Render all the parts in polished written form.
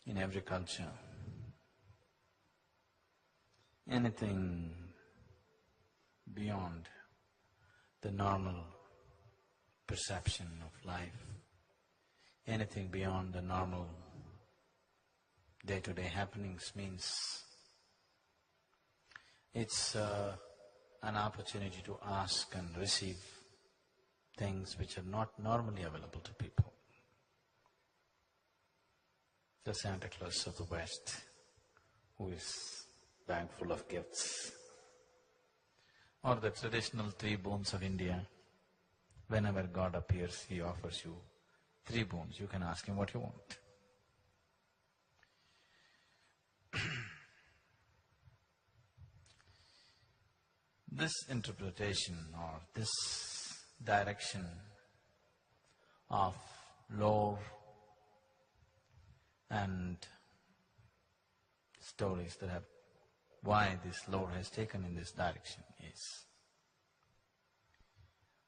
in every culture. Anything beyond the normal perception of life, anything beyond the normal day-to-day happenings means it's an opportunity to ask and receive things which are not normally available to people. The Santa Claus of the West, who is bag full of gifts, or the traditional 3 boons of India. Whenever God appears, He offers you 3 boons. You can ask Him what you want. This interpretation or this direction of lore and stories that have… why this lore has taken in this direction is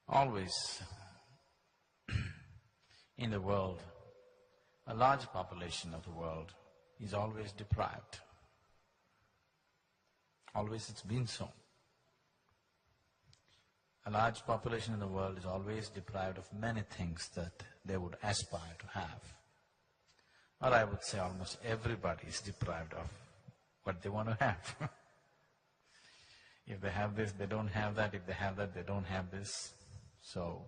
always in the world, a large population of the world is always deprived. Always it's been so. A large population in the world is always deprived of many things that they would aspire to have. Or I would say almost everybody is deprived of what they want to have. If they have this, they don't have that. If they have that, they don't have this. So,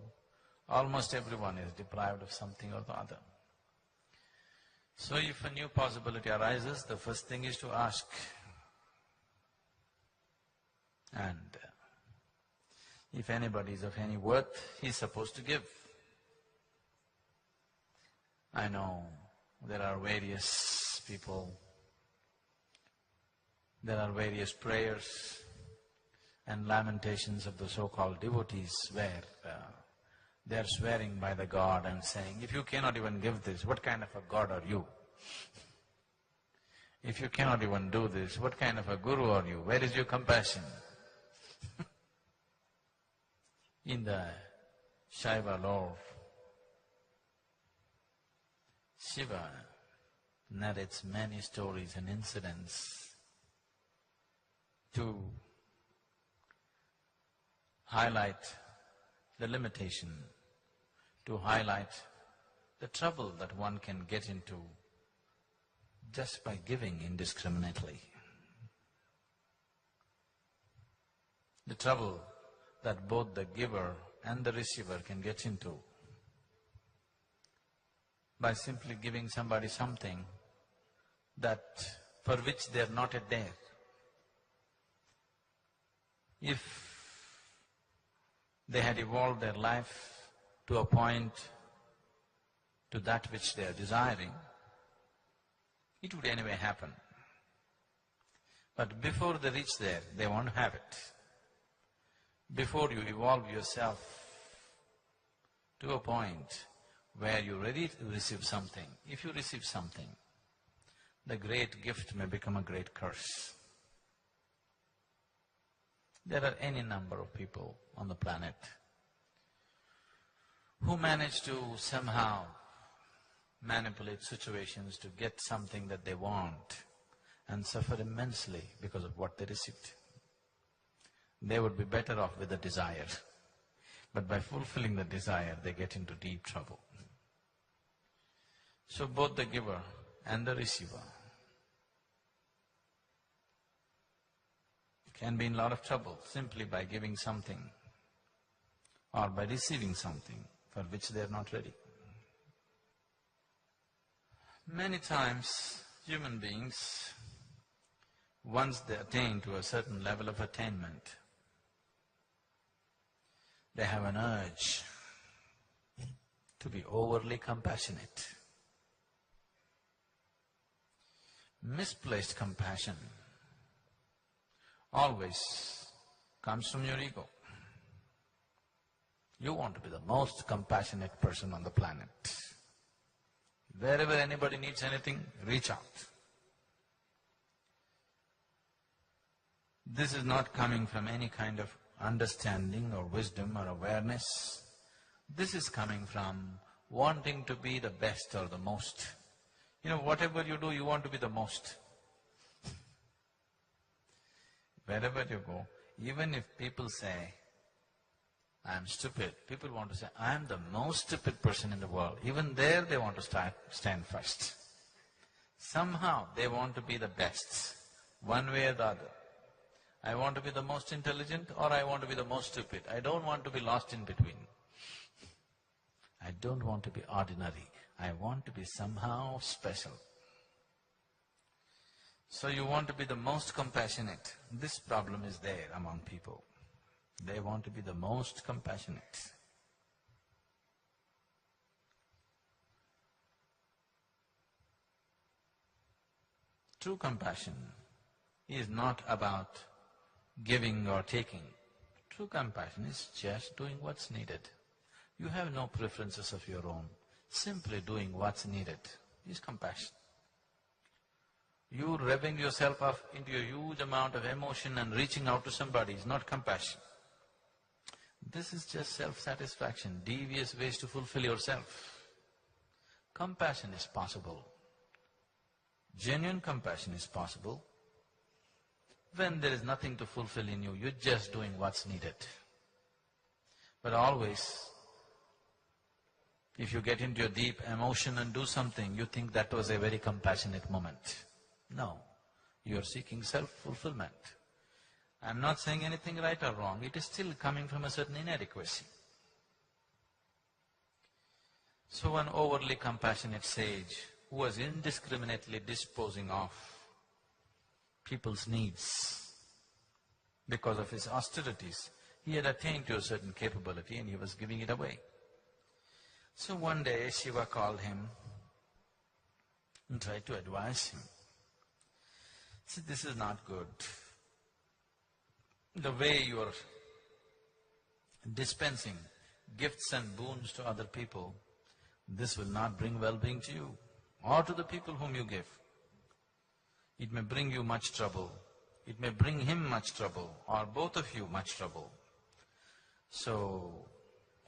almost everyone is deprived of something or the other. So if a new possibility arises, the first thing is to ask. And if anybody is of any worth, he's supposed to give. I know there are various people, there are various prayers and lamentations of the so-called devotees where they are swearing by the God and saying, if you cannot even give this, what kind of a God are you? If you cannot even do this, what kind of a guru are you? Where is your compassion? In the Shaiva lore, Shiva narrates many stories and incidents to highlight the limitation, to highlight the trouble that one can get into just by giving indiscriminately. The trouble that both the giver and the receiver can get into by simply giving somebody something for which they are not yet there. If they had evolved their life to a point, to that which they are desiring, it would anyway happen. But before they reach there, they want to have it. Before you evolve yourself to a point where you're ready to receive something, if you receive something, the great gift may become a great curse. There are any number of people on the planet who manage to somehow manipulate situations to get something that they want and suffer immensely because of what they received. They would be better off with the desire, but by fulfilling the desire, they get into deep trouble. So both the giver and the receiver can be in a lot of trouble simply by giving something or by receiving something for which they are not ready. Many times human beings, once they attain to a certain level of attainment, they have an urge to be overly compassionate. Misplaced compassion always comes from your ego. You want to be the most compassionate person on the planet. Wherever anybody needs anything, reach out. This is not coming from any kind of understanding or wisdom or awareness. This is coming from wanting to be the best or the most. Whatever you do, you want to be the most. Wherever you go, even if people say, I'm stupid, people want to say, I'm the most stupid person in the world. Even there they want to stand first. Somehow they want to be the best, one way or the other. I want to be the most intelligent or I want to be the most stupid. I don't want to be lost in between. I don't want to be ordinary. I want to be somehow special. So you want to be the most compassionate. This problem is there among people. They want to be the most compassionate. True compassion is not about giving or taking. True compassion is just doing what's needed. You have no preferences of your own. Simply doing what's needed is compassion. You revving yourself up into a huge amount of emotion and reaching out to somebody is not compassion. This is just self-satisfaction, devious ways to fulfill yourself. Compassion is possible. Genuine compassion is possible. When there is nothing to fulfill in you, you're just doing what's needed. But always, if you get into a deep emotion and do something, you think that was a very compassionate moment. No, you are seeking self-fulfillment. I'm not saying anything right or wrong, it is still coming from a certain inadequacy. So an overly compassionate sage who was indiscriminately disposing of people's needs because of his austerities, he had attained to a certain capability and he was giving it away. So one day Shiva called him and tried to advise him. See, this is not good. The way you are dispensing gifts and boons to other people, this will not bring well-being to you or to the people whom you give. It may bring you much trouble, it may bring him much trouble, or both of you much trouble. So,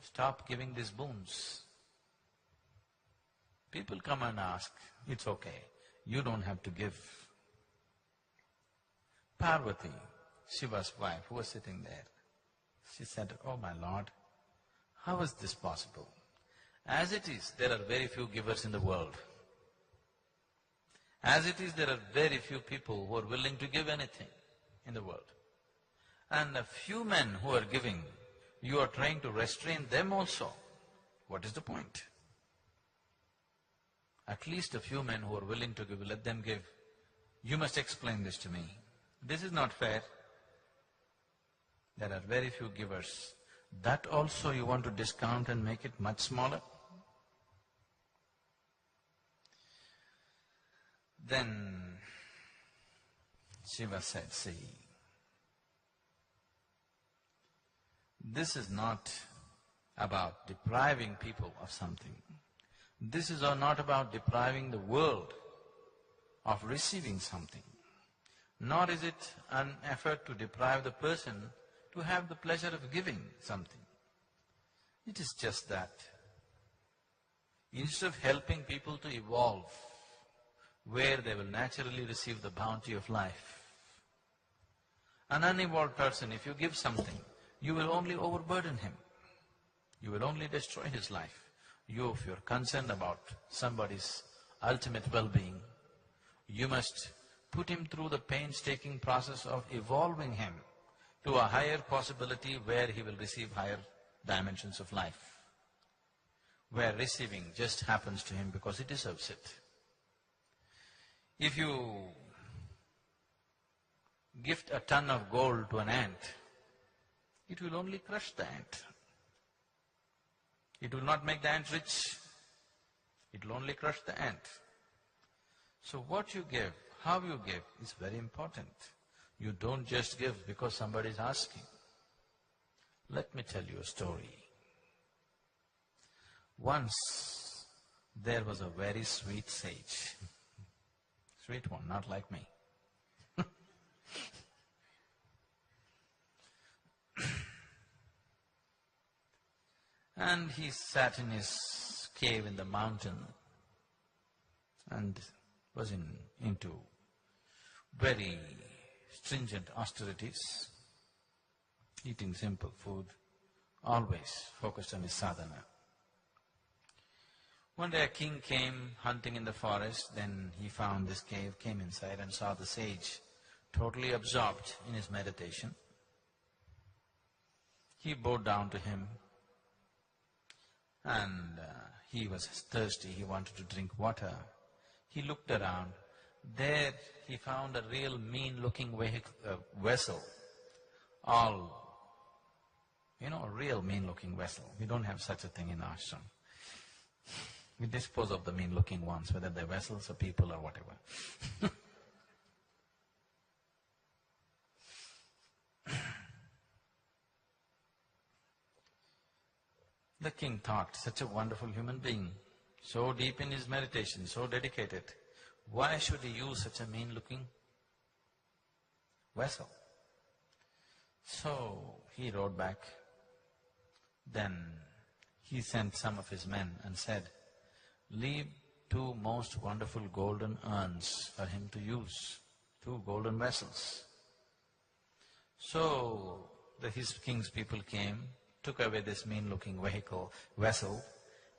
stop giving these boons. People come and ask, it's okay, you don't have to give. Parvati, Shiva's wife, who was sitting there, she said, oh my Lord, how is this possible? As it is, there are very few givers in the world. As it is, there are very few people who are willing to give anything in the world. And a few men who are giving, you are trying to restrain them also. What is the point? At least a few men who are willing to give, let them give. You must explain this to me. This is not fair. There are very few givers. That also you want to discount and make it much smaller? Then Shiva said, see, this is not about depriving people of something. This is not about depriving the world of receiving something. Nor is it an effort to deprive the person to have the pleasure of giving something. It is just that instead of helping people to evolve where they will naturally receive the bounty of life, an unevolved person, if you give something, you will only overburden him. You will only destroy his life. You, if you're concerned about somebody's ultimate well-being, you must put him through the painstaking process of evolving him to a higher possibility where he will receive higher dimensions of life, where receiving just happens to him because he deserves it. If you gift a ton of gold to an ant, it will only crush the ant. It will not make the ant rich. It will only crush the ant. So what you give, how you give is very important. You don't just give because somebody is asking. Let me tell you a story. Once there was a very sweet sage. Sweet one, not like me. And he sat in his cave in the mountain and was into very stringent austerities, eating simple food, always focused on his sadhana. One day a king came hunting in the forest, then he found this cave, came inside and saw the sage totally absorbed in his meditation. He bowed down to him and he was thirsty, he wanted to drink water. He looked around, there he found a real mean-looking vessel, a real mean-looking vessel. We don't have such a thing in ashram. We dispose of the mean-looking ones, whether they're vessels or people or whatever. The king thought, such a wonderful human being, so deep in his meditation, so dedicated, why should he use such a mean-looking vessel? So he rode back. Then he sent some of his men and said, leave 2 most wonderful golden urns for him to use, 2 golden vessels. So his king's people came, took away this mean-looking vessel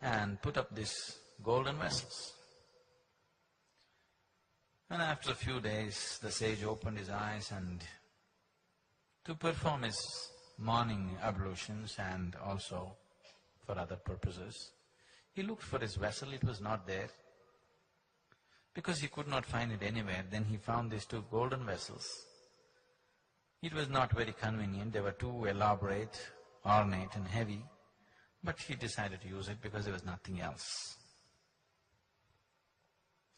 and put up these golden vessels. And after a few days, the sage opened his eyes and to perform his morning ablutions and also for other purposes, he looked for his vessel, it was not there. Because he could not find it anywhere, then he found these 2 golden vessels. It was not very convenient, they were too elaborate, ornate and heavy, but he decided to use it because there was nothing else.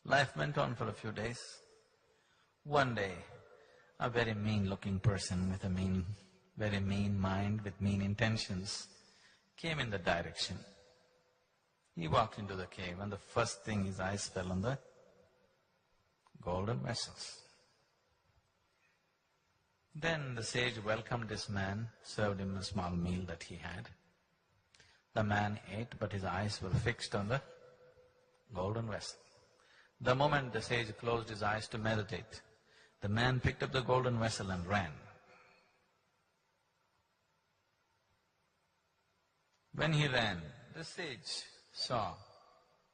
Life went on for a few days. One day, a very mean-looking person with a very mean mind, with mean intentions, came in the direction. He walked into the cave and the first thing his eyes fell on the golden vessels. Then the sage welcomed this man, served him a small meal that he had. The man ate, but his eyes were fixed on the golden vessel. The moment the sage closed his eyes to meditate, the man picked up the golden vessel and ran. When he ran, the sage saw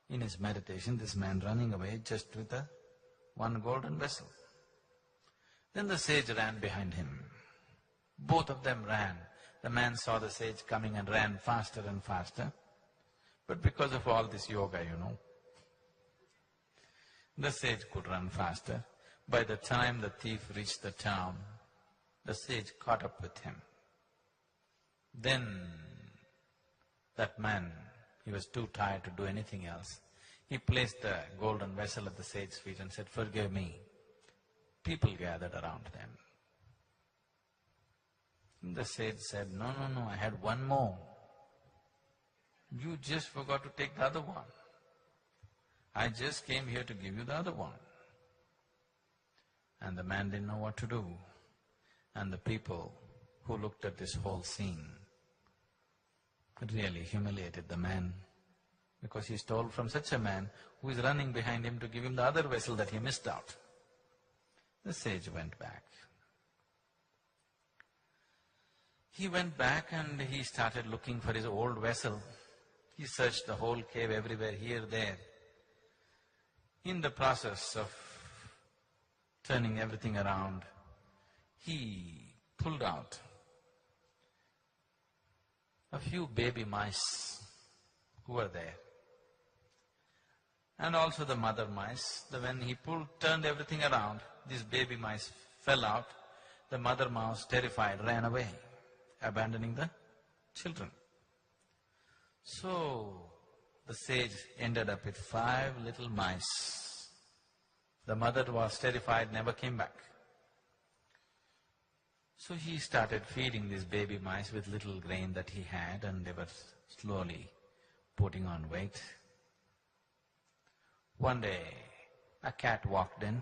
in his meditation this man running away just with one golden vessel. Then the sage ran behind him. Both of them ran. The man saw the sage coming and ran faster and faster. But because of all this yoga, the sage could run faster. By the time the thief reached the town, the sage caught up with him. Then that man, he was too tired to do anything else. He placed the golden vessel at the sage's feet and said, "Forgive me." People gathered around them. And the sage said, "No, I had one more. You just forgot to take the other one. I just came here to give you the other one." And the man didn't know what to do. And the people who looked at this whole scene really humiliated the man, because he stole from such a man who is running behind him to give him the other vessel that he missed out. The sage went back. He went back and he started looking for his old vessel. He searched the whole cave everywhere, here, there. In the process of turning everything around, he pulled out a few baby mice who were there, and also the mother mice. When he turned everything around, these baby mice fell out. The mother mouse, terrified, ran away, abandoning the children. So the sage ended up with 5 little mice. The mother was terrified, never came back. So he started feeding these baby mice with little grain that he had, and they were slowly putting on weight. One day, a cat walked in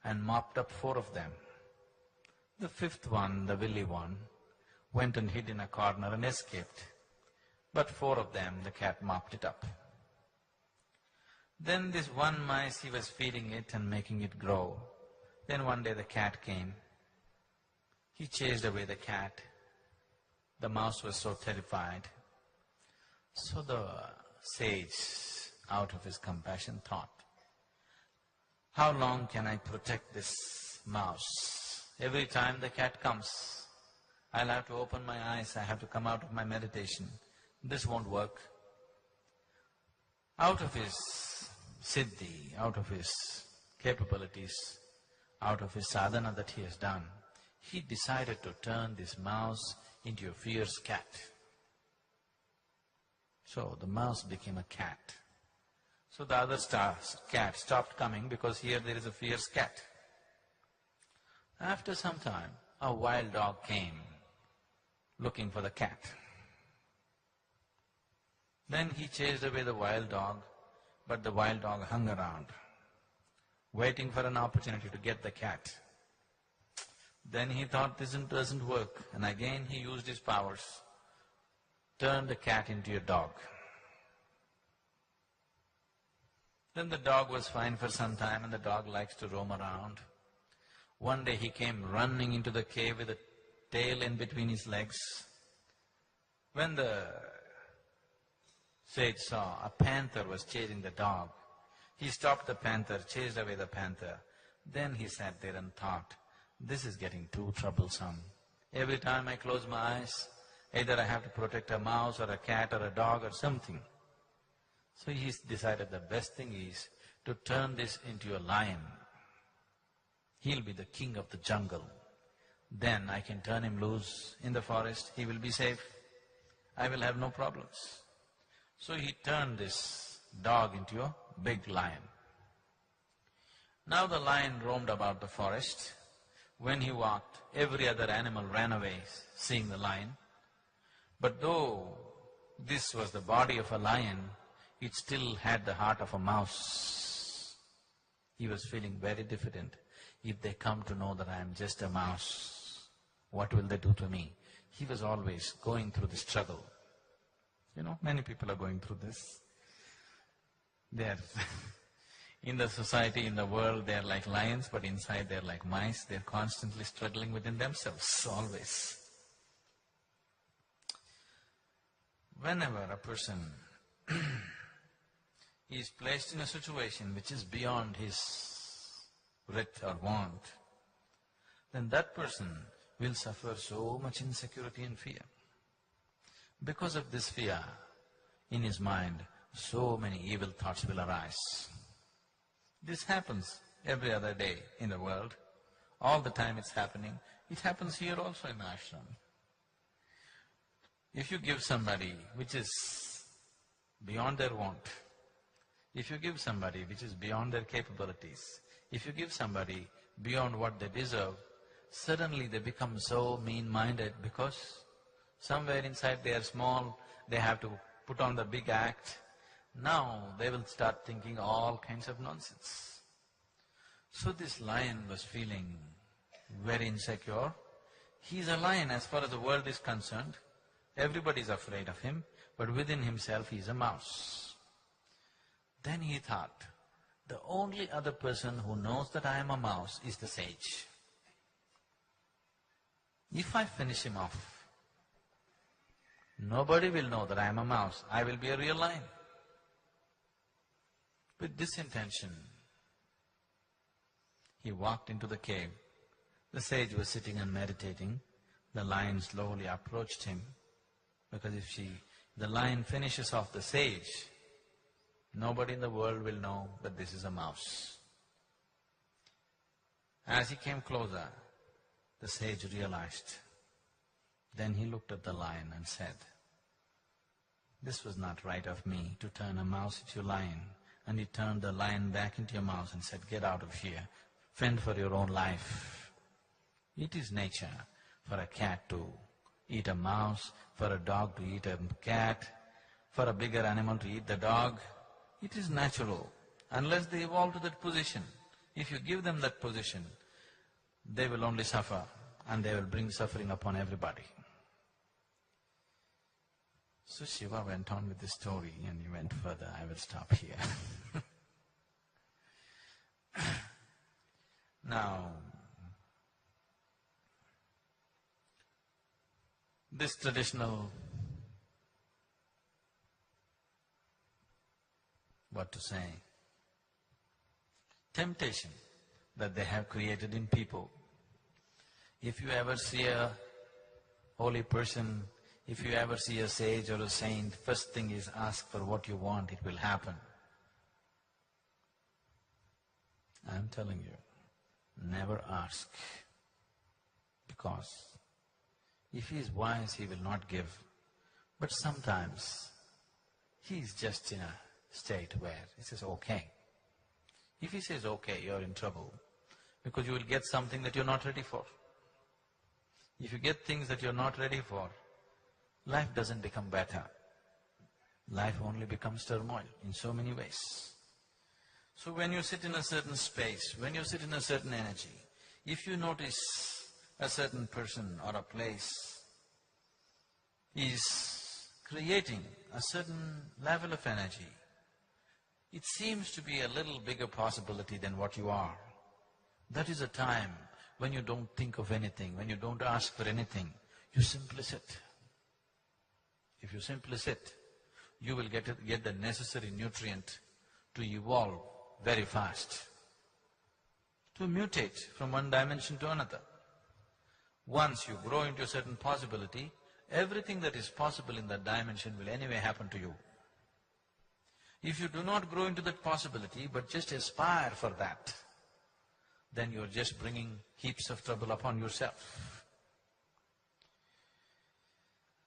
and mopped up 4 of them. The 5th one, the willy one, went and hid in a corner and escaped. But 4 of them, the cat mopped it up. Then this one mice, he was feeding it and making it grow. Then one day the cat came. He chased away the cat. The mouse was so terrified. So the sage, out of his compassion, thought, how long can I protect this mouse? Every time the cat comes, I'll have to open my eyes, I have to come out of my meditation. This won't work. Out of his siddhi, out of his capabilities, out of his sadhana that he has done, he decided to turn this mouse into a fierce cat. So the mouse became a cat. So the other cat stopped coming because here there is a fierce cat. After some time, a wild dog came looking for the cat. Then he chased away the wild dog, but the wild dog hung around, waiting for an opportunity to get the cat. Then he thought this doesn't work, and again he used his powers, turned the cat into a dog. Then the dog was fine for some time, and the dog likes to roam around. One day he came running into the cave with a tail in between his legs. When the sage saw a panther was chasing the dog, he stopped the panther, chased away the panther. Then he sat there and thought, this is getting too troublesome. Every time I close my eyes, either I have to protect a mouse or a cat or a dog or something. So he decided the best thing is to turn this into a lion. He'll be the king of the jungle. Then I can turn him loose in the forest, he will be safe. I will have no problems. So he turned this dog into a big lion. Now the lion roamed about the forest. When he walked, every other animal ran away seeing the lion. But though this was the body of a lion, it still had the heart of a mouse. He was feeling very diffident. If they come to know that I am just a mouse, what will they do to me? He was always going through the struggle. You know, many people are going through this. They are in the society, in the world, they are like lions, but inside they are like mice. They are constantly struggling within themselves, always. Whenever a person is placed in a situation which is beyond his writ or want, then that person will suffer so much insecurity and fear. Because of this fear, in his mind, so many evil thoughts will arise. This happens every other day in the world. All the time it's happening. It happens here also in the ashram. If you give somebody which is beyond their want, if you give somebody which is beyond their capabilities, if you give somebody beyond what they deserve, suddenly they become so mean-minded because somewhere inside they are small, they have to put on the big act. Now they will start thinking all kinds of nonsense. So this lion was feeling very insecure. He is a lion as far as the world is concerned. Everybody is afraid of him, but within himself he is a mouse. Then he thought, the only other person who knows that I am a mouse is the sage. If I finish him off, nobody will know that I am a mouse. I will be a real lion. With this intention, he walked into the cave. The sage was sitting and meditating. The lion slowly approached him, because if the lion finishes off the sage, nobody in the world will know that this is a mouse. As he came closer, the sage realized. Then he looked at the lion and said, this was not right of me to turn a mouse into a lion. And he turned the lion back into a mouse and said, get out of here, fend for your own life. It is nature for a cat to eat a mouse, for a dog to eat a cat, for a bigger animal to eat the dog. It is natural, unless they evolve to that position. If you give them that position, they will only suffer, and they will bring suffering upon everybody. So Shiva went on with the story, and he went further. I will stop here. Now, this traditional, what to say, temptation that they have created in people. If you ever see a holy person, if you ever see a sage or a saint, first thing is ask for what you want, it will happen. I'm telling you, never ask, because if he is wise, he will not give. But sometimes he is just in a state where he says, okay. If he says, okay, you're in trouble, because you will get something that you're not ready for. If you get things that you're not ready for, life doesn't become better. Life only becomes turmoil in so many ways. So when you sit in a certain space, when you sit in a certain energy, if you notice a certain person or a place is creating a certain level of energy, it seems to be a little bigger possibility than what you are. That is a time when you don't think of anything, when you don't ask for anything, you simply sit. If you simply sit, you will get the necessary nutrient to evolve very fast, to mutate from one dimension to another. Once you grow into a certain possibility, everything that is possible in that dimension will anyway happen to you. If you do not grow into that possibility, but just aspire for that, then you're just bringing heaps of trouble upon yourself.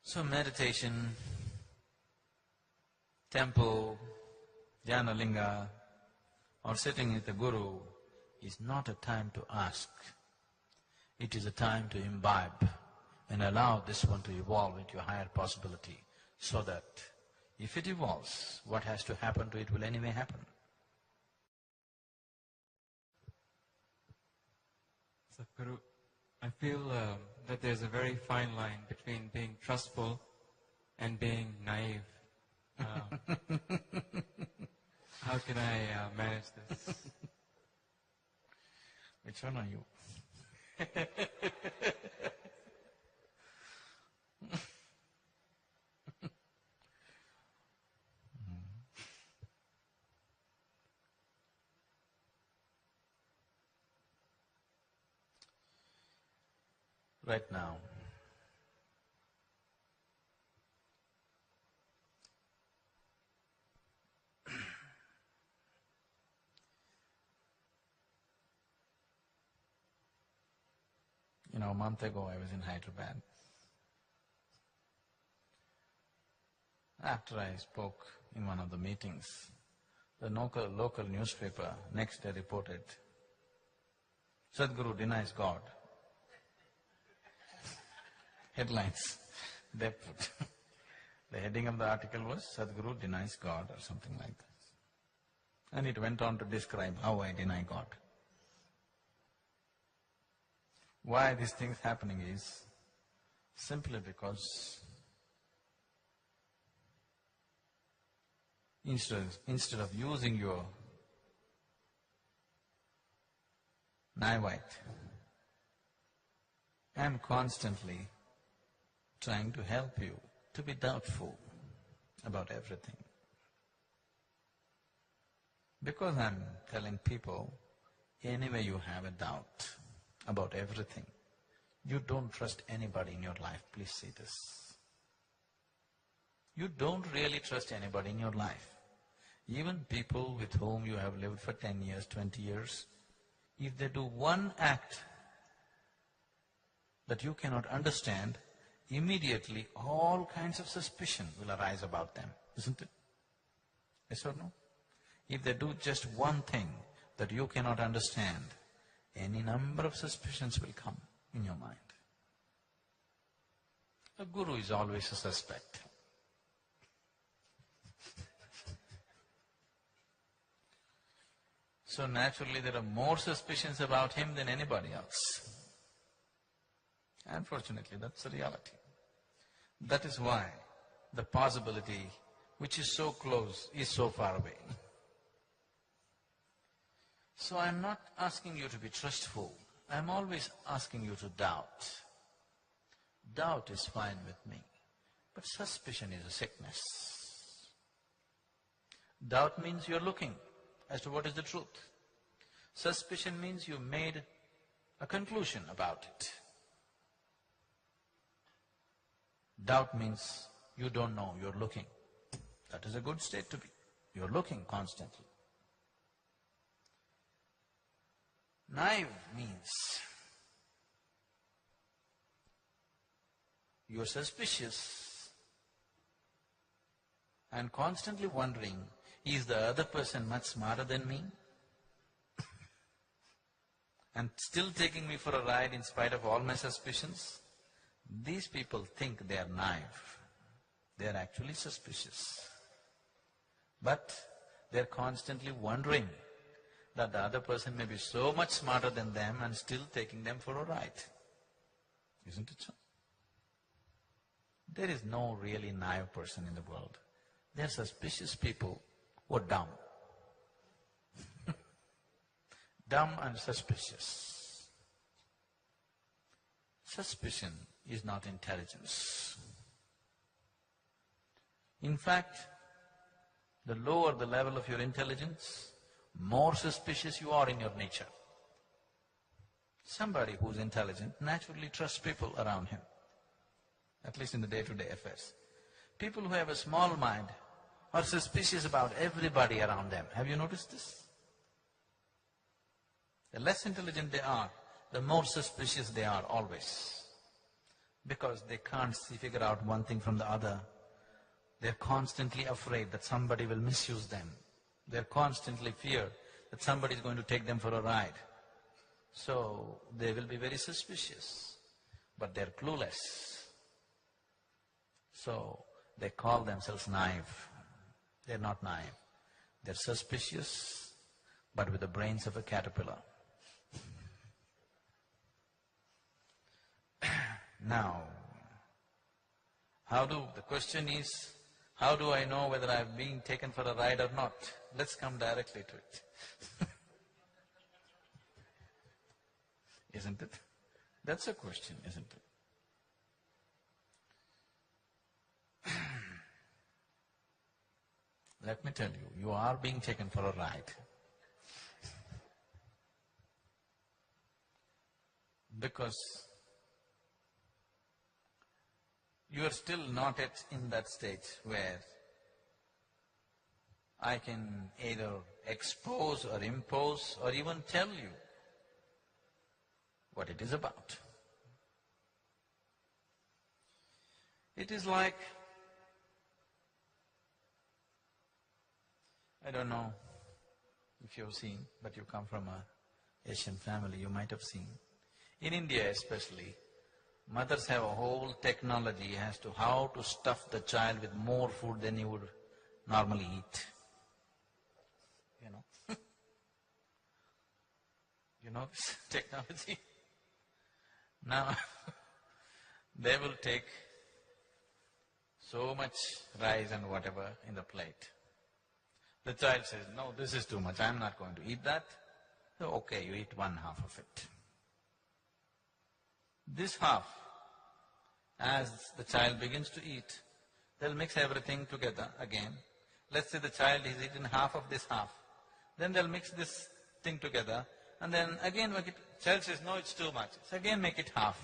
So meditation, temple, dhyana linga, or sitting with the Guru is not a time to ask. It is a time to imbibe and allow this one to evolve into a higher possibility, so that if it evolves, what has to happen to it will anyway happen. Sadhguru, I feel that there's a very fine line between being trustful and being naive. How can I manage this? Which one are you? Right now, a month ago I was in Hyderabad. After I spoke in one of the meetings, the local newspaper next day reported, Sadhguru denies God. Headlines they put. The heading of the article was, Sadhguru denies God, or something like that. And it went on to describe how I deny God. Why these things happening is simply because instead of using your naivete, I am constantly trying to help you to be doubtful about everything. Because I'm telling people, anyway you have a doubt about everything, you don't trust anybody in your life, please see this. You don't really trust anybody in your life. Even people with whom you have lived for 10 years, 20 years, if they do one act that you cannot understand, immediately all kinds of suspicion will arise about them, isn't it? Yes or no? If they do just one thing that you cannot understand, any number of suspicions will come in your mind. A guru is always a suspect. So naturally there are more suspicions about him than anybody else. Unfortunately, that's the reality. That is why the possibility which is so close is so far away. So I'm not asking you to be trustful. I'm always asking you to doubt. Doubt is fine with me, but suspicion is a sickness. Doubt means you're looking as to what is the truth. Suspicion means you made a conclusion about it. Doubt means you don't know, you're looking. That is a good state to be. You're looking constantly. Naive means you're suspicious and constantly wondering, is the other person much smarter than me? And still taking me for a ride in spite of all my suspicions? These people think they are naive. They are actually suspicious. But they're constantly wondering that the other person may be so much smarter than them and still taking them for a ride. Isn't it so? There is no really naive person in the world. They are suspicious people who are dumb. Dumb and suspicious. Suspicion is not intelligence. In fact, the lower the level of your intelligence, more suspicious you are in your nature. Somebody who's intelligent naturally trusts people around him, at least in the day-to-day affairs. People who have a small mind are suspicious about everybody around them. Have you noticed this? The less intelligent they are, the more suspicious they are always. Because they can't figure out one thing from the other. They're constantly afraid that somebody will misuse them. They're constantly fear that somebody is going to take them for a ride. So they will be very suspicious, but they're clueless. So they call themselves naive. They're not naive. They're suspicious, but with the brains of a caterpillar. Now, the question is, how do I know whether I'm being taken for a ride or not? Let's come directly to it. Isn't it? That's a question, isn't it? Let me tell you, you are being taken for a ride. Because you are still not yet in that stage where I can either expose or impose or even tell you what it is about. It is like, I don't know if you've seen, but you come from an Asian family, you might have seen. In India especially, mothers have a whole technology as to how to stuff the child with more food than you would normally eat. You know? You know this technology? Now, they will take so much rice and whatever in the plate. The child says, no, this is too much, I'm not going to eat that. So, okay, you eat one half of it. This half, as the child begins to eat, they'll mix everything together again. Let's say the child has eaten half of this half. Then they'll mix this thing together and then again make it, child says, no, it's too much. So again make it half.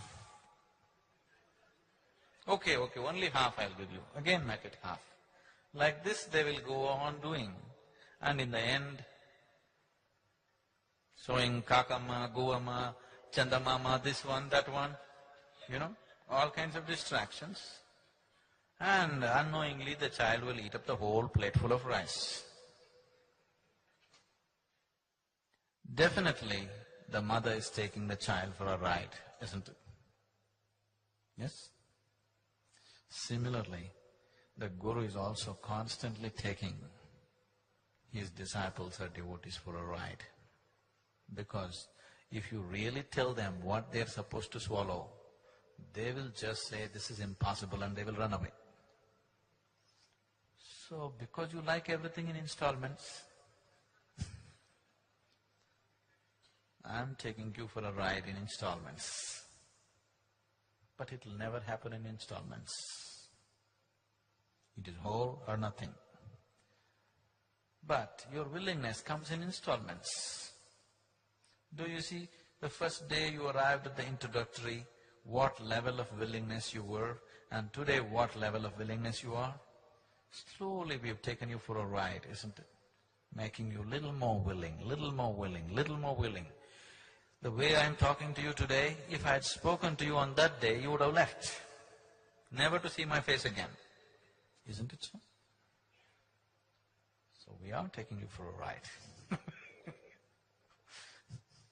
Okay, only half I'll give you. Again make it half. Like this they will go on doing. And in the end, showing Kakama, Govama, Chandamama, this one, that one, you know, all kinds of distractions. And unknowingly the child will eat up the whole plate full of rice. Definitely the mother is taking the child for a ride, isn't it? Yes? Similarly, the Guru is also constantly taking his disciples or devotees for a ride. Because if you really tell them what they're supposed to swallow, they will just say, this is impossible, and they will run away. So, because you like everything in installments, I'm taking you for a ride in installments. But it'll never happen in installments. It is whole or nothing. But your willingness comes in installments. Do you see, the first day you arrived at the introductory, what level of willingness you were, and today what level of willingness you are? Slowly we have taken you for a ride, isn't it? Making you little more willing, little more willing, little more willing. The way I am talking to you today, if I had spoken to you on that day, you would have left, never to see my face again. Isn't it so? So we are taking you for a ride.